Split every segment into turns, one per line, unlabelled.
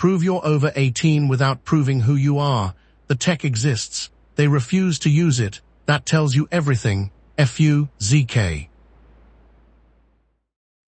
Prove you're over 18 without proving who you are. The tech exists. They refuse to use it. That tells you everything. FUZK.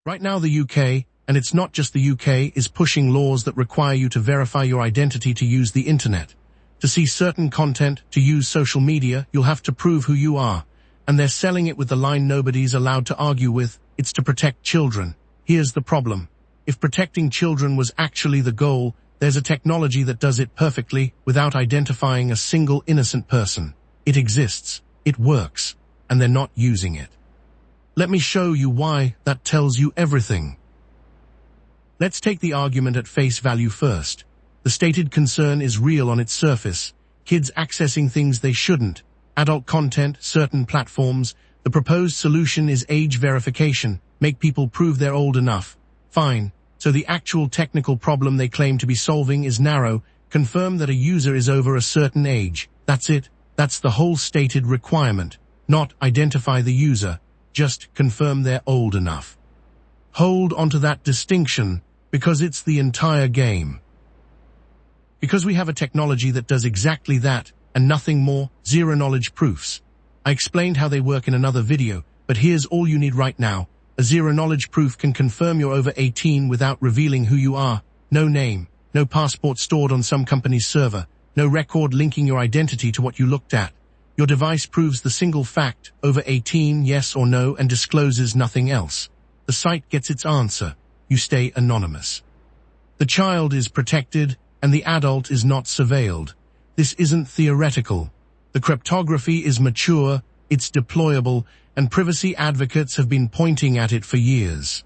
Right now the UK, and it's not just the UK, is pushing laws that require you to verify your identity to use the internet. To see certain content, to use social media, you'll have to prove who you are. And they're selling it with the line nobody's allowed to argue with. It's to protect children. Here's the problem. If protecting children was actually the goal, there's a technology that does it perfectly without identifying a single innocent person. It exists. It works. And they're not using it. Let me show you why. That tells you everything. Let's take the argument at face value first. The stated concern is real on its surface. Kids accessing things they shouldn't. Adult content, certain platforms. The proposed solution is age verification. Make people prove they're old enough. Fine. So the actual technical problem they claim to be solving is narrow. Confirm that a user is over a certain age. That's it. That's the whole stated requirement. Not identify the user. Just confirm they're old enough. Hold onto that distinction, because it's the entire game. Because we have a technology that does exactly that, and nothing more, zero-knowledge proofs. I explained how they work in another video, but here's all you need right now. A zero-knowledge proof can confirm you're over 18 without revealing who you are. No name, no passport stored on some company's server, no record linking your identity to what you looked at. Your device proves the single fact, over 18, yes or no, and discloses nothing else. The site gets its answer. You stay anonymous. The child is protected, and the adult is not surveilled. This isn't theoretical. The cryptography is mature, it's deployable, and privacy advocates have been pointing at it for years.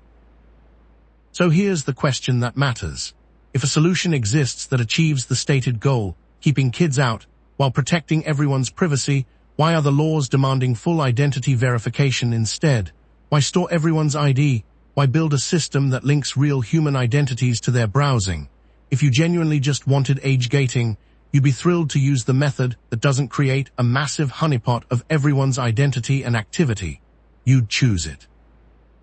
So here's the question that matters. If a solution exists that achieves the stated goal, keeping kids out, while protecting everyone's privacy, why are the laws demanding full identity verification instead? Why store everyone's ID? Why build a system that links real human identities to their browsing? If you genuinely just wanted age gating, you'd be thrilled to use the method that doesn't create a massive honeypot of everyone's identity and activity. You'd choose it.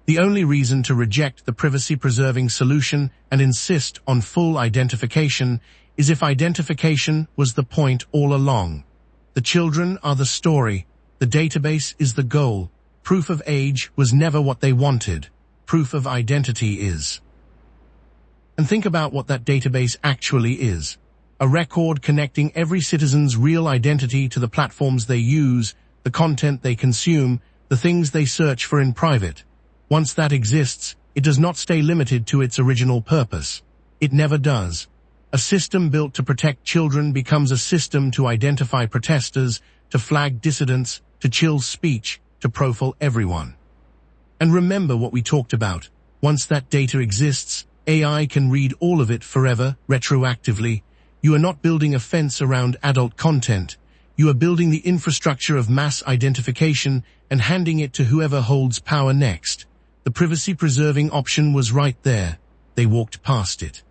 The only reason to reject the privacy-preserving solution and insist on full identification is if identification was the point all along. The children are the story. The database is the goal. Proof of age was never what they wanted. Proof of identity is. And think about what that database actually is. A record connecting every citizen's real identity to the platforms they use, the content they consume, the things they search for in private. Once that exists, it does not stay limited to its original purpose. It never does. A system built to protect children becomes a system to identify protesters, to flag dissidents, to chill speech, to profile everyone. And remember what we talked about. Once that data exists, AI can read all of it forever, retroactively. You are not building a fence around adult content. You are building the infrastructure of mass identification and handing it to whoever holds power next. The privacy-preserving option was right there. They walked past it.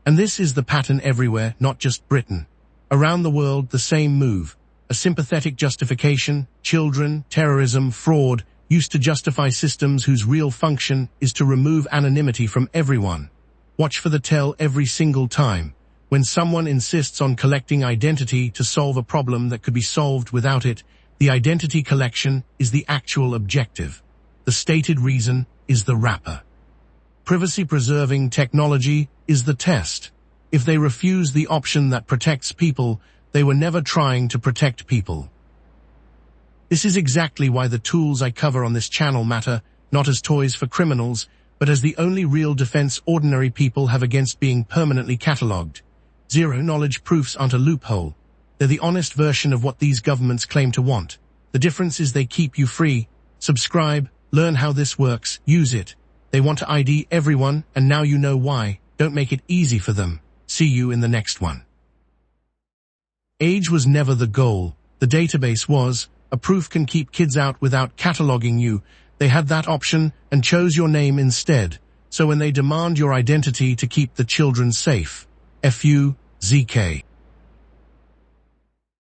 And this is the pattern everywhere, not just Britain. Around the world, the same move. A sympathetic justification, children, terrorism, fraud, used to justify systems whose real function is to remove anonymity from everyone. Watch for the tell every single time. When someone insists on collecting identity to solve a problem that could be solved without it, the identity collection is the actual objective. The stated reason is the wrapper. Privacy-preserving technology is the test. If they refuse the option that protects people, they were never trying to protect people. This is exactly why the tools I cover on this channel matter, not as toys for criminals, but as the only real defense ordinary people have against being permanently catalogued. Zero-knowledge proofs aren't a loophole. They're the honest version of what these governments claim to want. The difference is they keep you free. Subscribe, learn how this works, use it. They want to ID everyone, and now you know why. Don't make it easy for them. See you in the next one. Age was never the goal. The database was. A proof can keep kids out without cataloging you. They had that option and chose your name instead. So when they demand your identity to keep the children safe, FUZK.